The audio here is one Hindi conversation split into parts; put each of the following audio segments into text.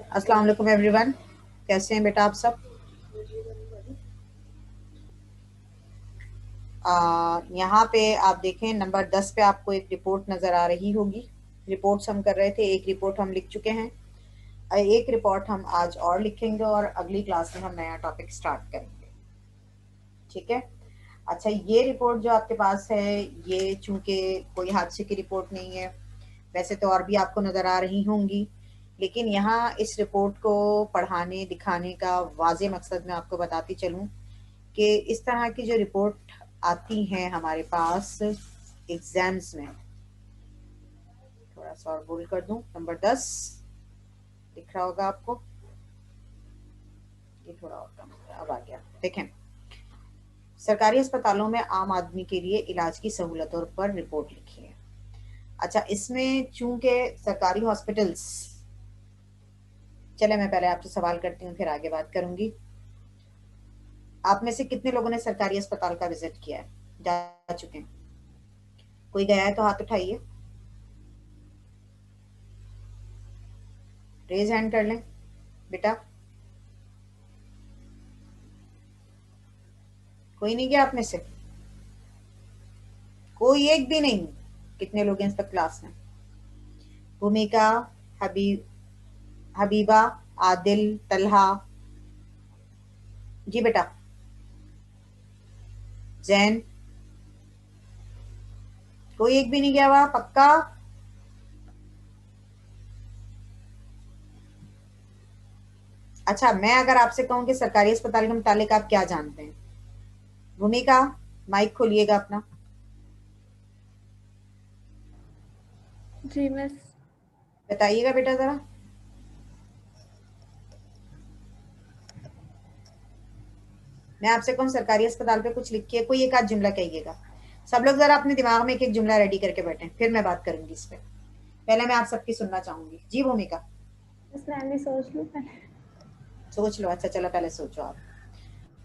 अस्सलाम वालेकुम एवरीवन, कैसे हैं बेटा आप सब? यहाँ पे आप देखें नंबर 10 पे आपको एक रिपोर्ट नज़र आ रही होगी। रिपोर्ट्स हम कर रहे थे, एक रिपोर्ट हम लिख चुके हैं, एक रिपोर्ट हम आज और लिखेंगे और अगली क्लास में हम नया टॉपिक स्टार्ट करेंगे। ठीक है। अच्छा, ये रिपोर्ट जो आपके पास है ये चूंकि कोई हादसे की रिपोर्ट नहीं है, वैसे तो और भी आपको नज़र आ रही होंगी, लेकिन यहाँ इस रिपोर्ट को पढ़ाने दिखाने का वाज़े मकसद मैं आपको बताती चलूँ कि इस तरह की जो रिपोर्ट आती हैं हमारे पास एग्जाम्स में, थोड़ा सा और बोल कर दूं, नंबर 10 दिख रहा होगा आपको, ये थोड़ा और कम अब आ गया। देखें, सरकारी अस्पतालों में आम आदमी के लिए इलाज की सहूलतों पर रिपोर्ट लिखी है। अच्छा, इसमें चूंकि सरकारी हॉस्पिटल्स, चले मैं पहले आपसे सवाल करती हूँ फिर आगे बात करूंगी। आप में से कितने लोगों ने सरकारी अस्पताल का विजिट किया है, जा चुके हैं? कोई गया है तो हाथ उठाइए, रेज हैंड कर लें बेटा। कोई नहीं गया आप में से? कोई एक भी नहीं? कितने लोग हैं इस वक्त क्लास में? भूमिका, हबीब, हबीबा, आदिल, तलहा, जी बेटा, जैन, कोई एक भी नहीं गया हुआ पक्का? अच्छा, मैं अगर आपसे कहूं कि सरकारी अस्पताल के मुतालिक आप क्या जानते हैं? भूमिका, माइक खोलिएगा अपना। जी मिस। बताइएगा बेटा जरा। मैं आपसे कहूं सरकारी अस्पताल पे कुछ लिखिए, कोई एक आध जुमला कहिएगा। सब लोग जरा अपने दिमाग में एक एक जुमला रेडी करके बैठे, फिर मैं बात करूंगी इस पे। पहले मैं आप सबकी सुनना चाहूंगी। जी भूमिका, मिस मैं भी सोच लूं पहले। सोच लो। अच्छा चलो पहले सोचो आप,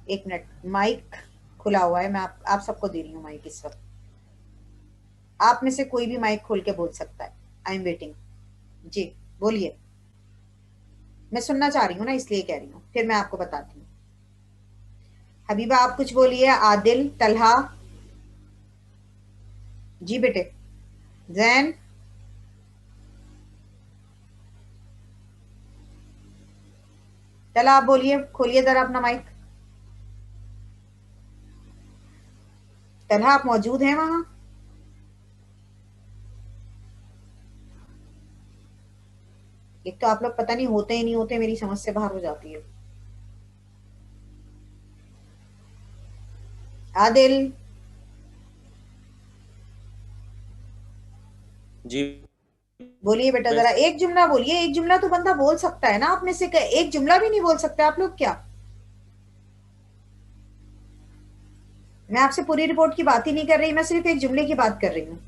एक मिनट। माइक खुला हुआ है, मैं आप सबको दे रही हूँ माइक इस वक्त। आप में से कोई भी माइक खोल के बोल सकता है। I am waiting. जी बोलिए, मैं सुनना चाह रही हूँ ना इसलिए कह रही हूँ, फिर मैं आपको बताती हूँ। हबीबा आप कुछ बोलिए, आदिल, तलहा, जी बेटे, जैन, तलहा आप बोलिए, खोलिए जरा अपना माइक। तलहा आप मौजूद हैं वहां? एक तो आप लोग पता नहीं होते ही नहीं होते, मेरी समझ से बाहर हो जाती है। आदिल, जी बोलिए बेटा जरा, मिस। एक जुमला बोलिए। एक जुमला तो बंदा बोल सकता है ना, आप में से एक जुमला भी नहीं बोल सकते आप लोग क्या? मैं आपसे पूरी रिपोर्ट की बात ही नहीं कर रही, मैं सिर्फ एक जुमले की बात कर रही हूँ।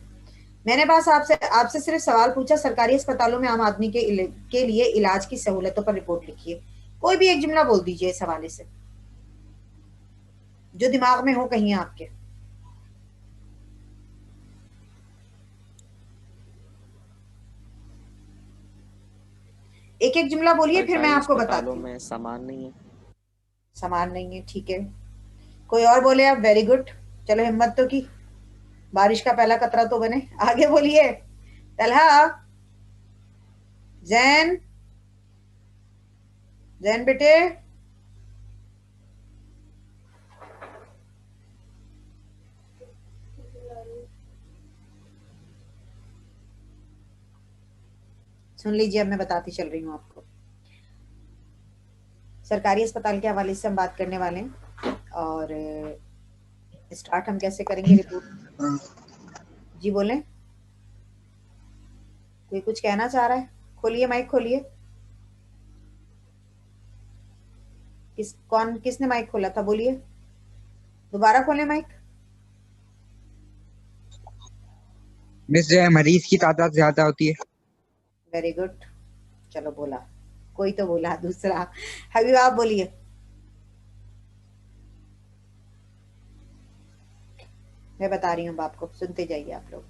मैंने बस आपसे आपसे सिर्फ सवाल पूछा, सरकारी अस्पतालों में आम आदमी के लिए इलाज की सहूलतों पर रिपोर्ट लिखिए। कोई भी एक जुमला बोल दीजिए इस हवाले से, जो दिमाग में हो कहीं आपके। एक एक जुमला बोलिए फिर मैं सरकारी आपको अस्पतालों बताती हूँ। में सामान नहीं है। सामान नहीं है, ठीक है। कोई और बोले आप, वेरी गुड। चलो हिम्मत तो की, बारिश का पहला कतरा तो बने। आगे बोलिए। तलहा, जैन, जैन बेटे, सुन लीजिए, अब मैं बताती चल रही हूँ आपको। सरकारी अस्पताल के हवाले से हम बात करने वाले हैं, और स्टार्ट हम कैसे करेंगे रिपोर्ट। जी बोलें, कोई कुछ कहना चाह रहा है? खोलिए माइक खोलिए। किसने माइक खोला था, बोलिए। दोबारा खोलें माइक। मिस जो है मरीज की तादाद ज्यादा होती है। वेरी गुड, चलो बोला, कोई तो बोला दूसरा। हबीब आप बोलिए। मैं बता रही हूँ आपको, सुनते जाइए आप लोग,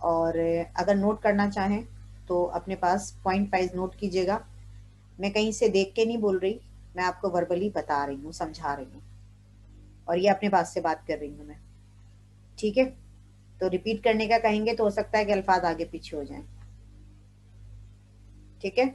और अगर नोट करना चाहें तो अपने पास पॉइंट वाइज नोट कीजिएगा। मैं कहीं से देख के नहीं बोल रही, मैं आपको वर्बली बता रही हूँ, समझा रही हूँ, और ये अपने पास से बात कर रही हूँ मैं। ठीक है, तो रिपीट करने का कहेंगे तो हो सकता है कि अल्फाज आगे पीछे हो जाएं। ठीक है,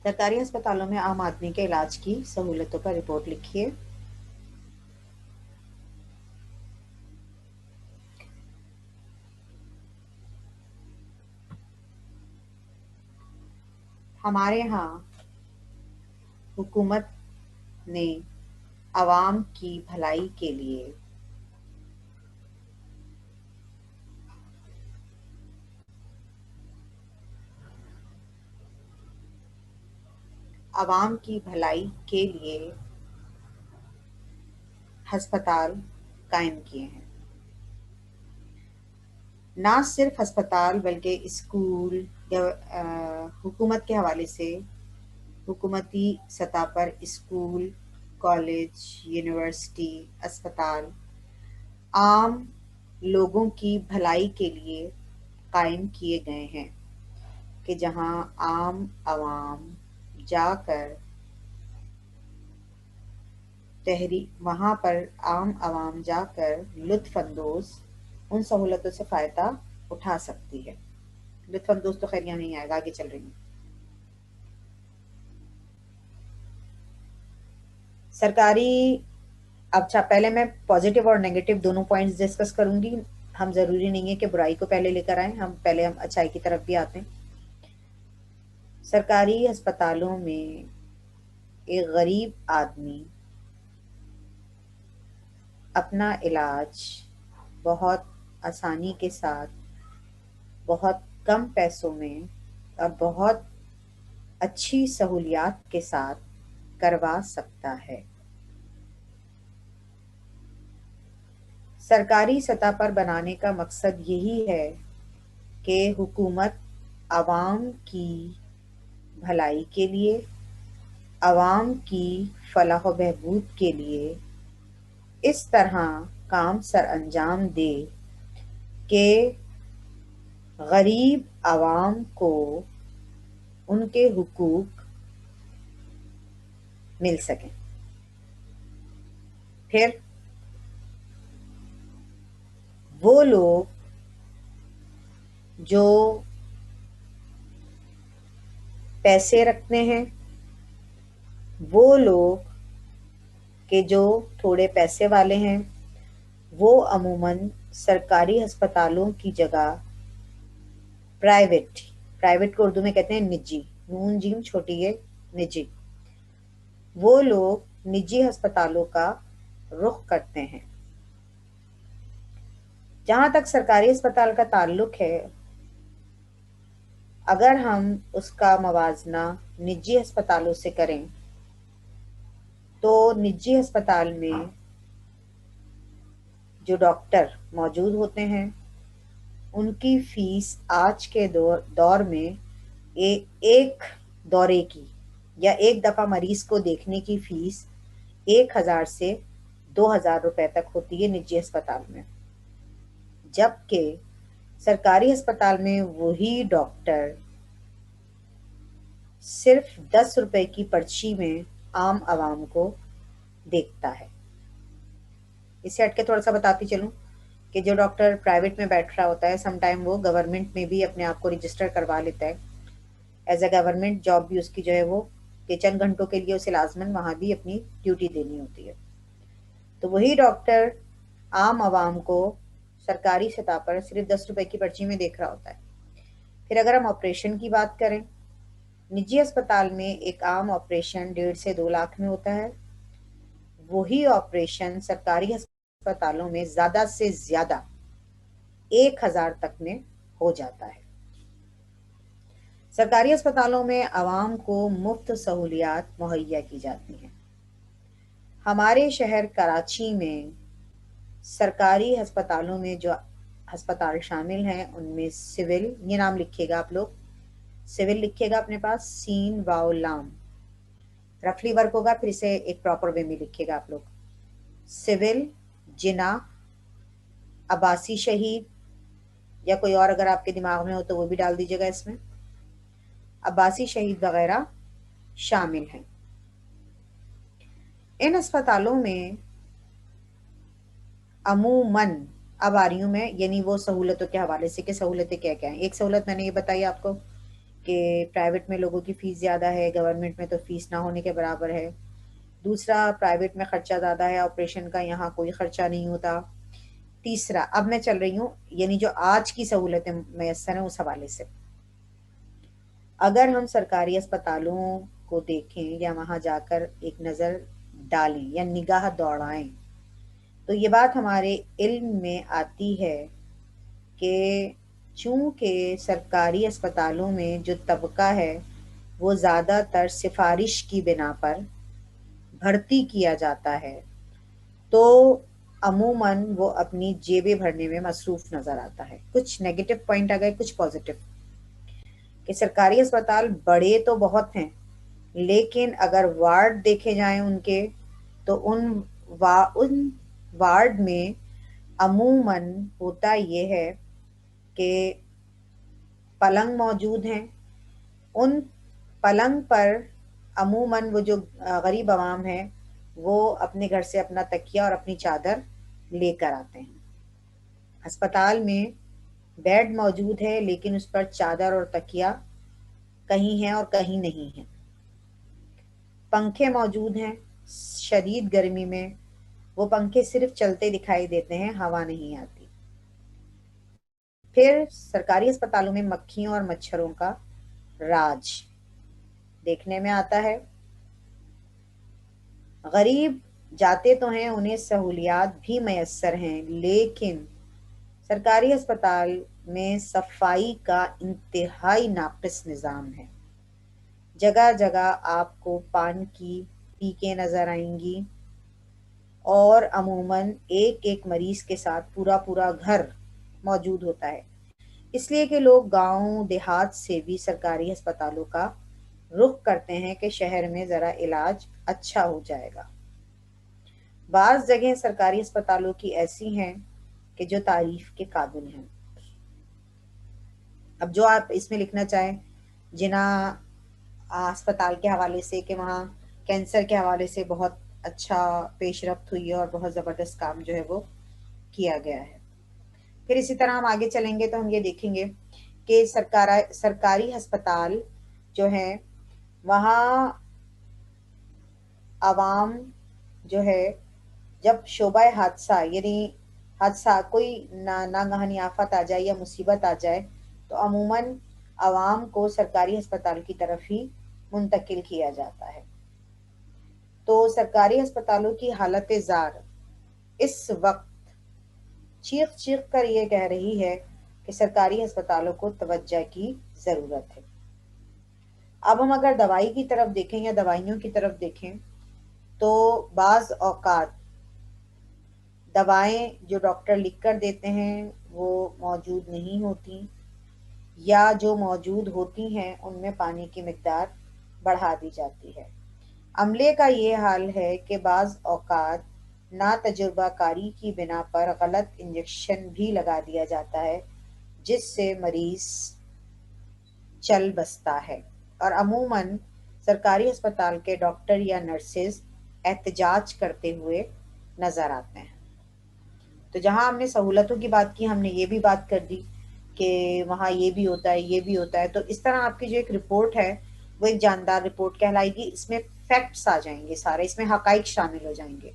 सरकारी अस्पतालों में आम आदमी के इलाज की सहूलतों पर रिपोर्ट लिखिए। हमारे यहाँ हुकूमत ने आवाम की भलाई के लिए आवाम की भलाई के लिए अस्पताल कायम किए हैं। ना सिर्फ अस्पताल बल्कि स्कूल या हुकूमत के हवाले से हुकूमती सतह पर स्कूल, कॉलेज, यूनिवर्सिटी, अस्पताल आम लोगों की भलाई के लिए कायम किए गए हैं कि जहां आम आवाम जाकर वहां पर आम आवाम जाकर लुत्फ अंदोज उन सहूलतों से फायदा उठा सकती है। लुत्फ अंदोज तो खैर यहाँ नहीं आएगा, आगे चल रही हूँ। सरकारी, अच्छा पहले मैं पॉजिटिव और नेगेटिव दोनों पॉइंट्स डिस्कस करूंगी। हम जरूरी नहीं है कि बुराई को पहले लेकर आए, हम अच्छाई की तरफ भी आते हैं। सरकारी अस्पतालों में एक गरीब आदमी अपना इलाज बहुत आसानी के साथ, बहुत कम पैसों में और बहुत अच्छी सहूलियात के साथ करवा सकता है। सरकारी सतह पर बनाने का मकसद यही है कि हुकूमत आवाम की भलाई के लिए, आवाम की फलाह व बहबूद के लिए इस तरह काम सर अंजाम दे कि गरीब आवाम को उनके हुकूक मिल सकें। फिर वो लोग जो पैसे रखते हैं, वो लोग के जो थोड़े पैसे वाले हैं, वो अमूमन सरकारी अस्पतालों की जगह प्राइवेट, प्राइवेट को उर्दू में कहते हैं निजी, नून जीम छोटी है, निजी, वो लोग निजी अस्पतालों का रुख करते हैं। जहां तक सरकारी अस्पताल का ताल्लुक है, अगर हम उसका मवाजना निजी अस्पतालों से करें तो निजी अस्पताल में जो डॉक्टर मौजूद होते हैं उनकी फीस आज के दौर में एक दौरे की या एक दफा मरीज को देखने की फीस 1,000 से 2,000 रुपए तक होती है निजी अस्पताल में। जबकि सरकारी अस्पताल में वही डॉक्टर सिर्फ 10 रुपए की पर्ची में आम आवाम को देखता है। इससे हटके थोड़ा सा बताती चलूं कि जो डॉक्टर प्राइवेट में बैठ रहा होता है, समटाइम वो गवर्नमेंट में भी अपने आप को रजिस्टर करवा लेता है। एज ए गवर्नमेंट जॉब भी उसकी जो है वो कि चंद घंटों के लिए उसे लाजमन वहां भी अपनी ड्यूटी देनी होती है। तो वही डॉक्टर आम आवाम को सरकारी सतह पर सिर्फ 10 रुपए की पर्ची में देख रहा होता है। फिर अगर हम ऑपरेशन की बात करें, निजी अस्पताल में एक आम ऑपरेशन 1.5 से 2 लाख में होता है। वही ऑपरेशन सरकारी अस्पतालों में ज्यादा से ज्यादा 1,000 तक में हो जाता है। सरकारी अस्पतालों में आवाम को मुफ्त सहूलियात मुहैया की जाती हैं। हमारे शहर कराची में सरकारी अस्पतालों में जो अस्पताल शामिल हैं उनमें सिविल, ये नाम लिखिएगा आप लोग, सिविल लिखिएगा अपने पास, सीन वाओ लाम, रफली वर्क होगा, फिर इसे एक प्रॉपर वे में लिखिएगा आप लोग। सिविल, जिना, अब्बासी शहीद, या कोई और अगर आपके दिमाग में हो तो वो भी डाल दीजिएगा इसमें। अब्बासी शहीद वगैरह शामिल हैं। इन अस्पतालों में अमूमन, अब आ रही हूँ मैं, यानी वो सहूलतों के हवाले से कि सहूलतें क्या क्या हैं। एक सहूलत मैंने ये बताई आपको कि प्राइवेट में लोगों की फ़ीस ज़्यादा है, गवर्नमेंट में तो फ़ीस ना होने के बराबर है। दूसरा, प्राइवेट में ख़र्चा ज़्यादा है, ऑपरेशन का यहाँ कोई ख़र्चा नहीं होता। तीसरा, अब मैं चल रही हूँ यानी जो आज की सहूलतें मैसर हैं उस हवाले से। अगर हम सरकारी अस्पतालों को देखें या वहाँ जाकर एक नज़र डालें या निगाह दौड़ाएं, तो ये बात हमारे इल्म में आती है कि चूँकि सरकारी अस्पतालों में जो तबका है वो ज़्यादातर सिफारिश की बिना पर भर्ती किया जाता है, तो अमूमन वो अपनी जेबें भरने में मसरूफ़ नज़र आता है। कुछ नेगेटिव पॉइंट आ गए, कुछ पॉजिटिव, कि सरकारी अस्पताल बड़े तो बहुत हैं, लेकिन अगर वार्ड देखे जाएं उनके, तो उन वार्ड में अमूमन होता ये है कि पलंग मौजूद हैं। उन पलंग पर अमूमन वो जो गरीब आवाम है वो अपने घर से अपना तकिया और अपनी चादर लेकर आते हैं। अस्पताल में बेड मौजूद है, लेकिन उस पर चादर और तकिया कहीं है और कहीं नहीं है। पंखे मौजूद हैं, शदीद गर्मी में वो पंखे सिर्फ चलते दिखाई देते हैं, हवा नहीं आती। फिर सरकारी अस्पतालों में मक्खियों और मच्छरों का राज देखने में आता है। गरीब जाते तो हैं, उन्हें सहूलियात भी मैसर हैं, लेकिन सरकारी अस्पताल में सफाई का इंतहाई नाक़िस निज़ाम है। जगह जगह आपको पान की पीकें नज़र आएंगी और अमूमन एक एक मरीज के साथ पूरा पूरा घर मौजूद होता है, इसलिए कि लोग गांव देहात से भी सरकारी अस्पतालों का रुख करते हैं कि शहर में ज़रा इलाज अच्छा हो जाएगा। बाज़ जगह सरकारी अस्पतालों की ऐसी हैं कि जो तारीफ के काबिल हैं। अब जो आप इसमें लिखना चाहें, जिना अस्पताल के हवाले से कि वहाँ कैंसर के हवाले से बहुत अच्छा पेशरफ्त हुई है और बहुत ज़बरदस्त काम जो है वो किया गया है। फिर इसी तरह हम आगे चलेंगे तो हम ये देखेंगे कि सरकारी अस्पताल जो है वहाँ आवाम जो है, जब शोबा हादसा यानी हादसा कोई नागहानी आफत आ जाए या मुसीबत आ जाए, तो अमूमन आवाम को सरकारी अस्पताल की तरफ ही मुंतकिल किया जाता है। तो सरकारी अस्पतालों की हालत ज़ार इस वक्त चीख चीख कर ये कह रही है कि सरकारी अस्पतालों को तवज्जो की ज़रूरत है। अब हम अगर दवाई की तरफ देखें या दवाइयों की तरफ देखें, तो बाज़ औक़ात दवाएं जो डॉक्टर लिख कर देते हैं वो मौजूद नहीं होती, या जो मौजूद होती हैं उनमें पानी की मिकदार बढ़ा दी जाती है। अमले का ये हाल है कि बाज़ औक़ात नातजुर्बाकारी की बिना पर गलत इंजेक्शन भी लगा दिया जाता है, जिससे मरीज चल बसता है, और अमूमन सरकारी अस्पताल के डॉक्टर या नर्सेज एहतजाज करते हुए नज़र आते हैं। तो जहाँ हमने सहूलतों की बात की, हमने ये भी बात कर दी कि वहाँ ये भी होता है, ये भी होता है। तो इस तरह आपकी जो एक रिपोर्ट है वो एक जानदार रिपोर्ट कहलाएगी। इसमें फैक्ट्स आ जाएंगे सारे, इसमें हकाइक शामिल हो जाएंगे।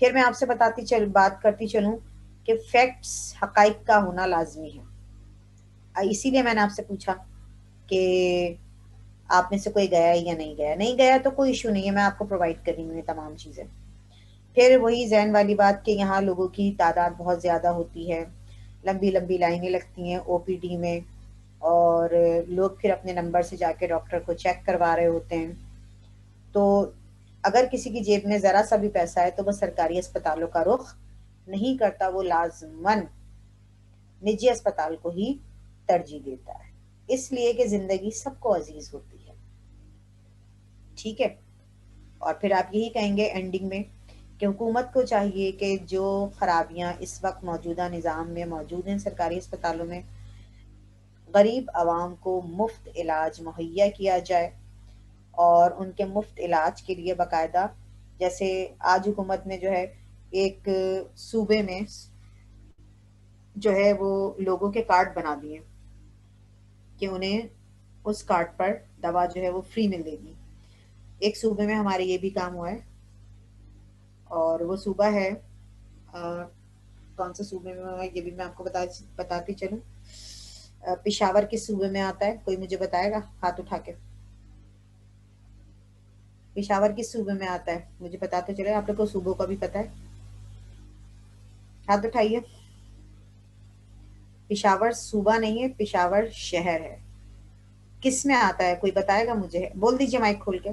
फिर मैं आपसे बात करती चलूँ कि फैक्ट्स हकाइक का होना लाजमी है। इसीलिए मैंने आपसे पूछा कि आप में से कोई गया है या नहीं गया। नहीं गया तो कोई इशू नहीं है, मैं आपको प्रोवाइड कर रही हूँ ये तमाम चीज़ें। फिर वही जहन वाली बात कि यहाँ लोगों की तादाद बहुत ज़्यादा होती है, लंबी लंबी लाइनें लगती हैं ओपीडी में, और लोग फिर अपने नंबर से जाके डॉक्टर को चेक करवा रहे होते हैं। तो अगर किसी की जेब में ज़रा सा भी पैसा है तो वह सरकारी अस्पतालों का रुख नहीं करता, वो लाजमन निजी अस्पताल को ही तरजीह देता है, इसलिए कि ज़िंदगी सबको अजीज होती है। ठीक है, और फिर आप यही कहेंगे एंडिंग में कि हुकूमत को चाहिए कि जो खराबियां इस वक्त मौजूदा निज़ाम में मौजूद हैं सरकारी अस्पतालों में, गरीब आवाम को मुफ्त इलाज मुहैया किया जाए और उनके मुफ्त इलाज के लिए बाकायदा, जैसे आज हुकूमत ने जो है एक सूबे में जो है वो लोगों के कार्ड बना दिए कि उन्हें उस कार्ड पर दवा जो है वो फ्री मिलेगी। एक सूबे में हमारे ये भी काम हुआ है और वो सूबा है कौन से सूबे में हुआ है ये भी मैं आपको बताती चलूं। पेशावर किस सूबे में आता है, कोई मुझे बताएगा हाथ उठा के। पेशावर किस सूबे में आता है मुझे बताते चले, आप लोग को सूबों का भी पता है, हाथ उठाइए। पेशावर सूबा नहीं है, पेशावर शहर है। किस में आता है कोई बताएगा मुझे, बोल दीजिए माइक खोल के।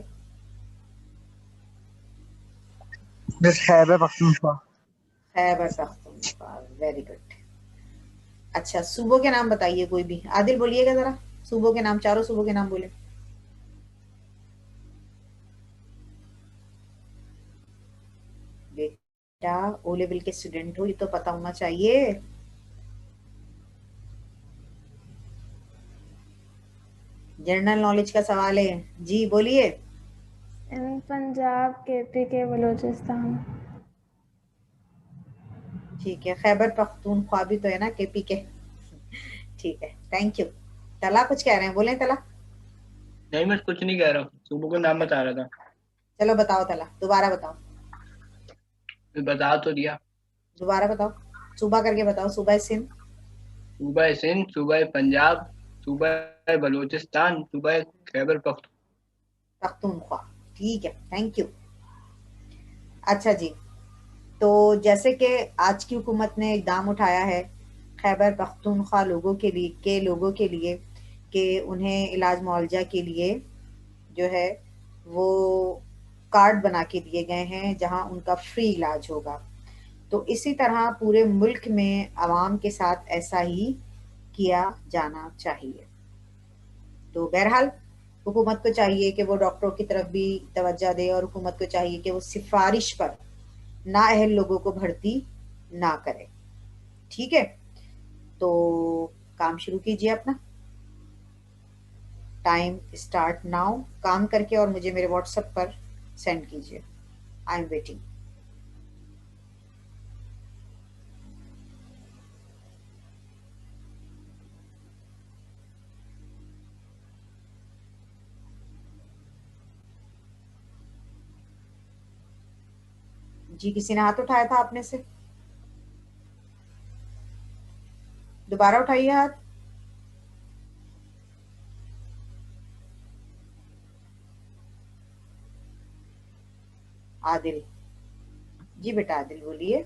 Miss Khyber Pakhtunkhwa. Khyber Pakhtunkhwa, very good. अच्छा सूबों के नाम बताइए कोई भी, आदिल बोलिएगा जरा सूबों के नाम, चारों सूबों के नाम बोले। बेटा ओ लेवल के स्टूडेंट हो, ये तो पता होना चाहिए। जनरल नॉलेज का सवाल है जी, बोलिए। पंजाब, केपी के, बलूचिस्तान। ठीक है, खैबर पख्तूनख्वा भी तो है ना केपी के। ठीक है, थैंक यू। तला कुछ कह रहे हैं, बोले तला। नहीं, मैं कुछ नहीं कह रहा हूँ, सुबह को नाम बता रहा था। चलो बताओ तला, दोबारा बताओ। मैं बता तो दिया। दोबारा बताओ, सूबा करके बताओ। सूबा सिंध, सूबा सिंध, सूबा पंजाब, सूबा बलूचिस्तान, सूबा खैबर पख्तूनख्वा। ठीक है, थैंक यू। अच्छा जी, तो जैसे कि आज की हुकूमत ने इकदाम उठाया है खैबर पख्तूनख्वा लोगों के लिए कि उन्हें इलाज मुआवजा के लिए जो है वो कार्ड बना के दिए गए हैं जहां उनका फ्री इलाज होगा। तो इसी तरह पूरे मुल्क में आवाम के साथ ऐसा ही किया जाना चाहिए। तो बहरहाल हुकूमत को चाहिए कि वो डॉक्टरों की तरफ भी तवज्जो दे और हुकूमत को चाहिए कि वो सिफारिश पर नाअहल लोगों को भर्ती ना करे। ठीक है, तो काम शुरू कीजिए अपना। टाइम स्टार्ट नाउ, काम करके और मुझे मेरे व्हाट्सएप पर सेंड कीजिए। I am waiting. जी किसी ने हाथ उठाया था आपने से, दोबारा उठाइए हाथ। आदिल, जी बेटा आदिल बोलिए।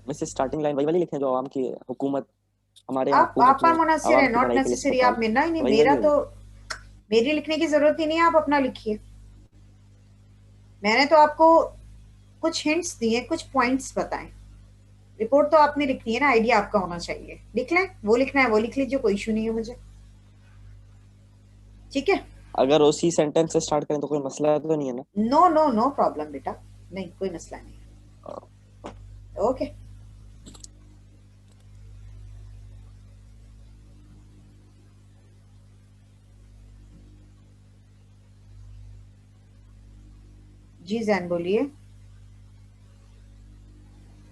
वैसे स्टार्टिंग लाइन वही वाली लिखनी है जो आवाम की हुकूमत, हमारे यहाँ आप हुकूमत पर ने मुनहसिर है, आवाम की नॉट भलाई के लिए नेसेसरी। अस्पताल, आप मेरा ही नहीं, वही वाली मेरा होगी। तो मेरी लिखने की जरूरत ही नहीं है, आप अपना लिखिए। मैंने तो आपको कुछ हिंट्स दिए, कुछ पॉइंट्स बताएं। रिपोर्ट तो आपने लिखनी है ना, आइडिया आपका होना चाहिए। लिख लें, वो लिखना है वो लिख लीजिए, कोई इशू नहीं है मुझे। ठीक है, अगर उसी सेंटेंस से स्टार्ट करें तो कोई मसला तो नहीं है ना? नो नो नो प्रॉब्लम बेटा, नहीं कोई मसला नहीं है। ओके, जी जैन बोलिए।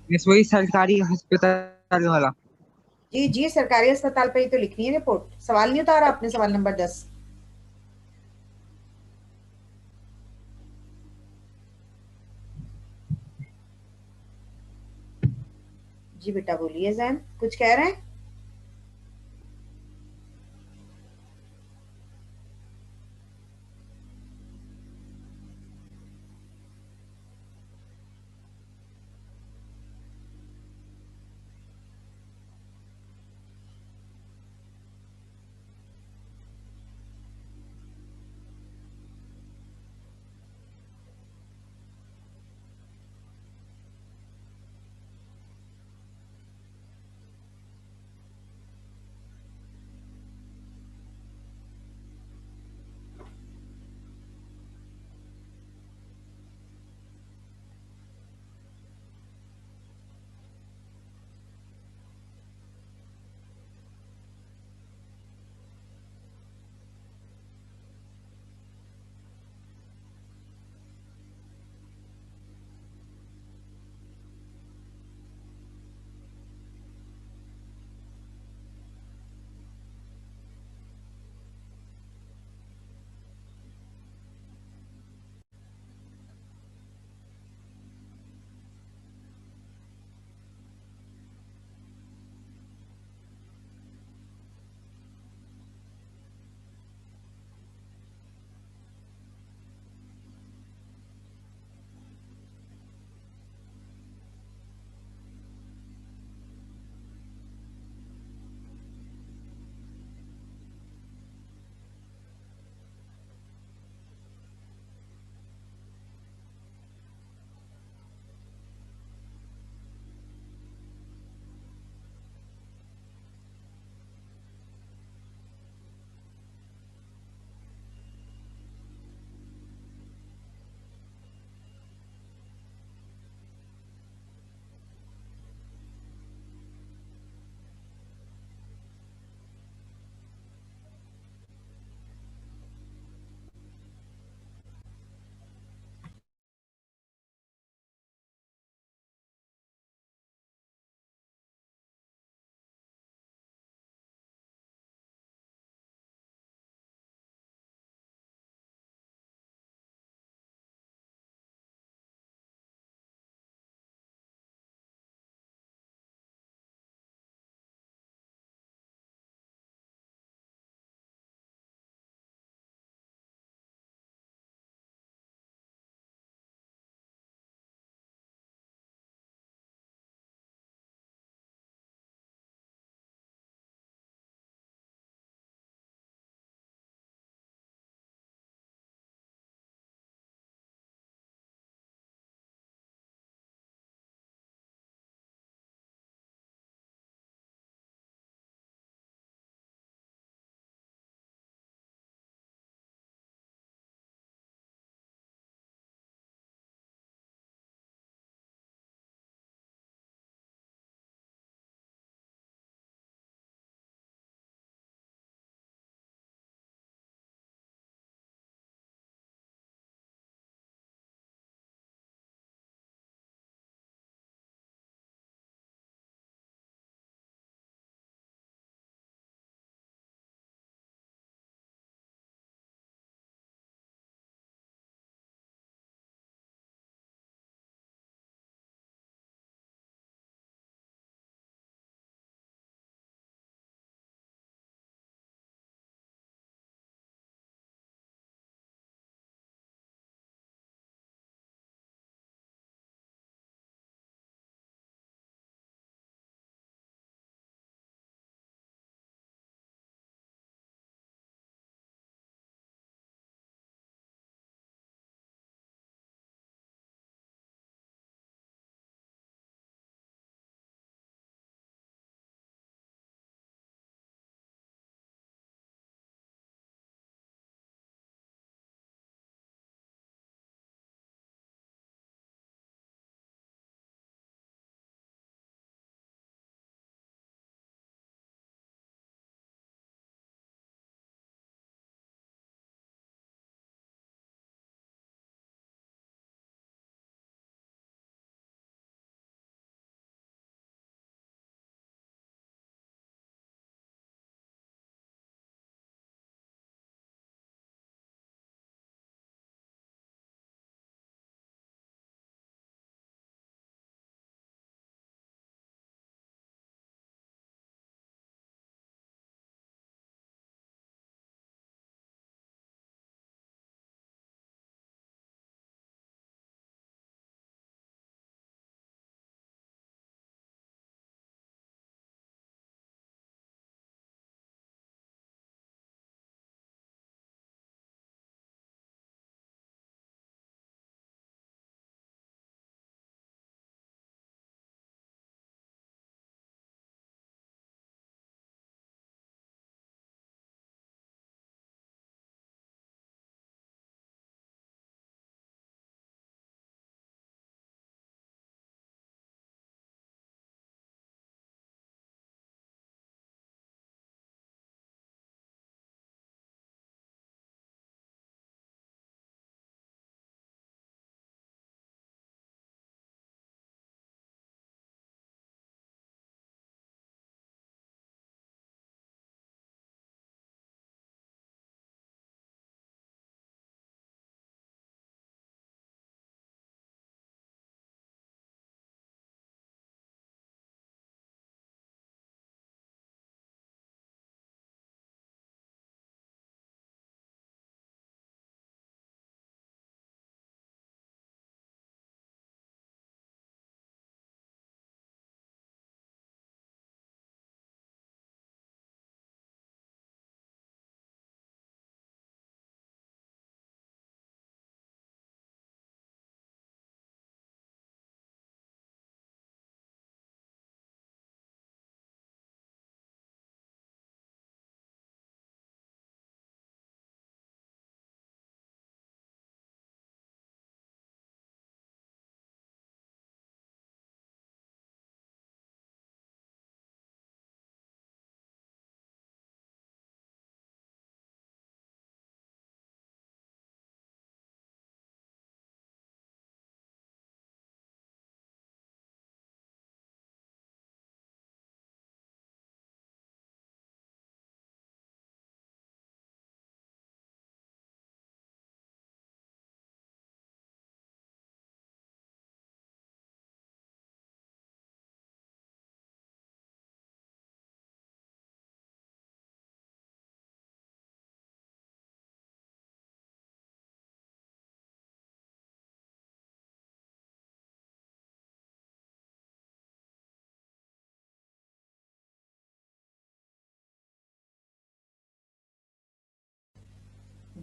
मिस वही सरकारी अस्पताल वाला। जी जी, सरकारी अस्पताल पे ही तो लिखनी है रिपोर्ट। सवाल नहीं उतारा आपने, सवाल नंबर 10। जी बेटा बोलिए, जैन कुछ कह रहे हैं।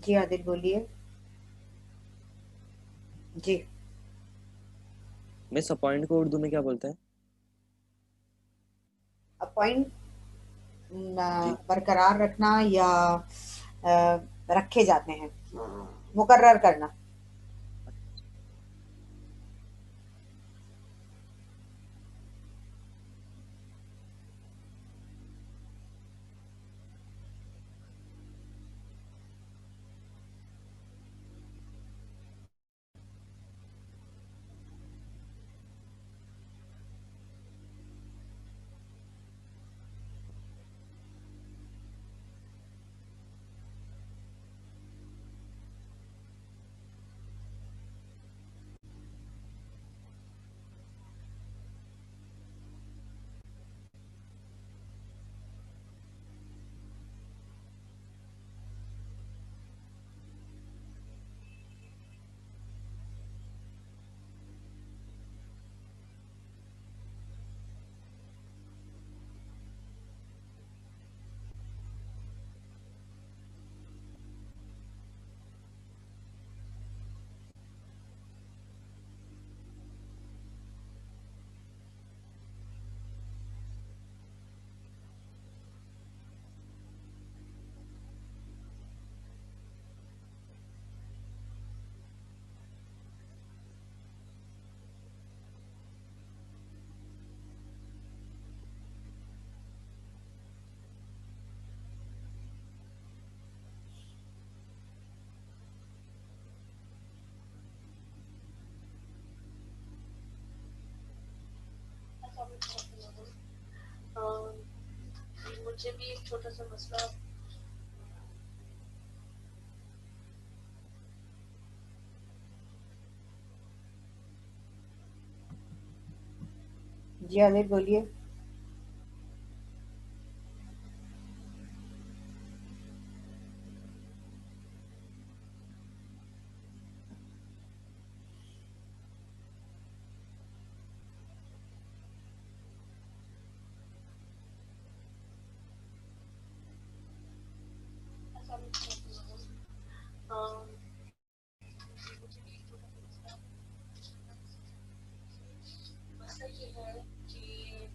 जी आदिल बोलिए। जी मिस अपॉइंट को उर्दू में क्या बोलते हैं? अपॉइंट जी। बरकरार रखना या रखे जाते हैं, मुकर्रर करना। मुझे भी एक छोटा सा मसला। जी आदिल बोलिए। मसला ये है कि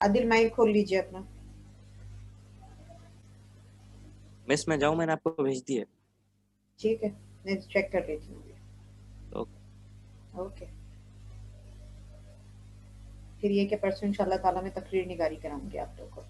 आदिल माइक खोल लीजिए अपना। मिस मैं जाऊँ, मैंने आपको भेज दी है। ठीक है, मैं चेक कर लेती हूँ। तो ओके, फिर ये कि परसों इंशाल्लाह ताला मैं तकरीर निगारी कराऊंगी आप लोग को।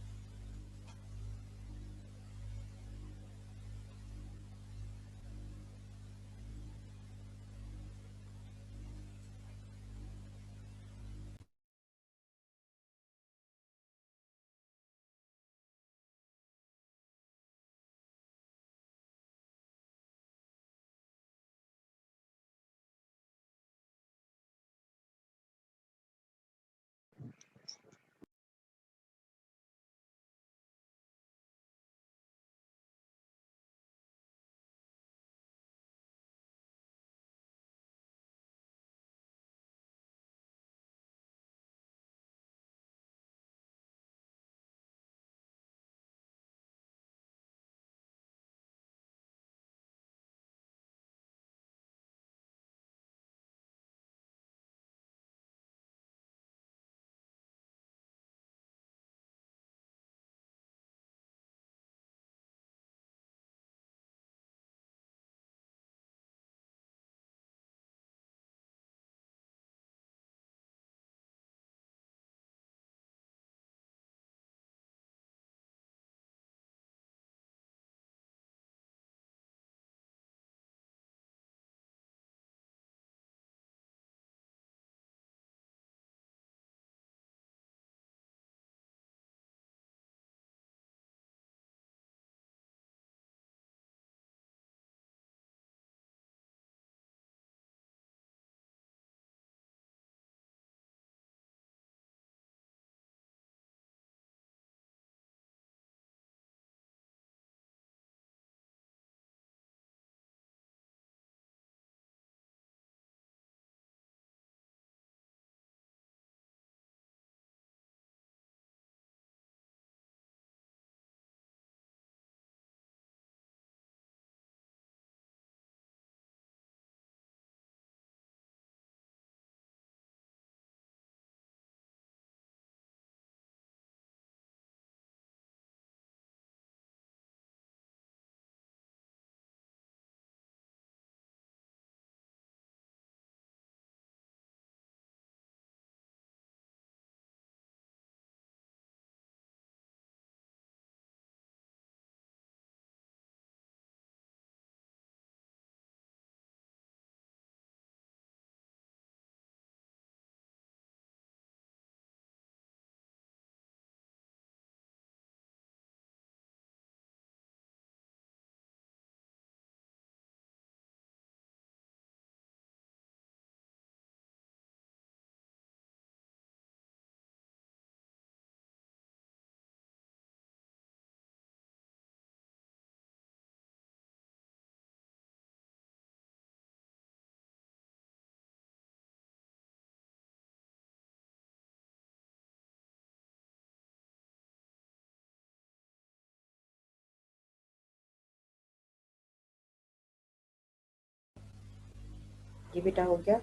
ये बेटा हो गया।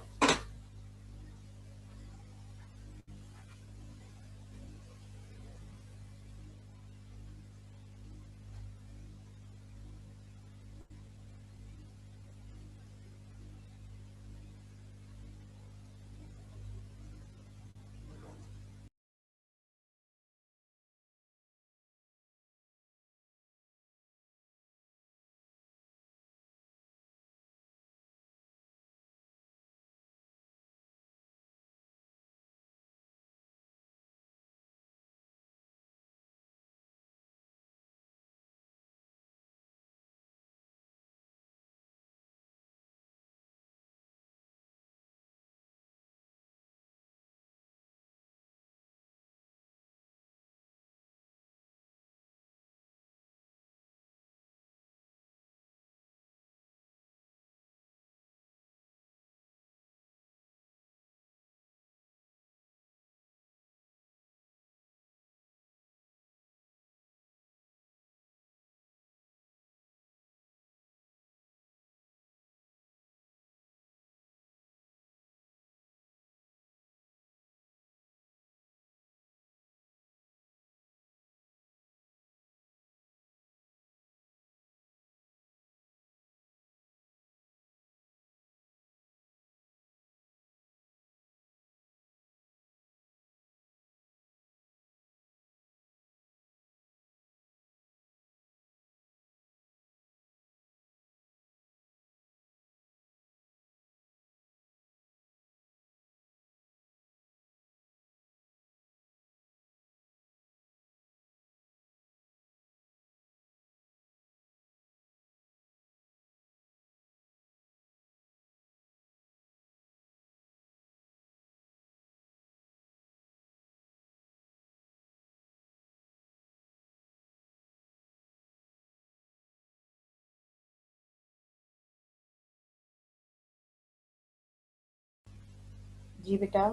जी बेटा।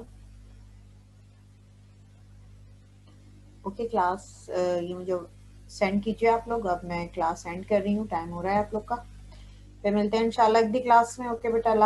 ओके क्लास, ये मुझे सेंड कीजिए आप लोग। अब मैं क्लास एंड कर रही हूँ, टाइम हो रहा है आप लोग का। फिर मिलते हैं इंशाल्लाह अगली क्लास में। ओके बेटा।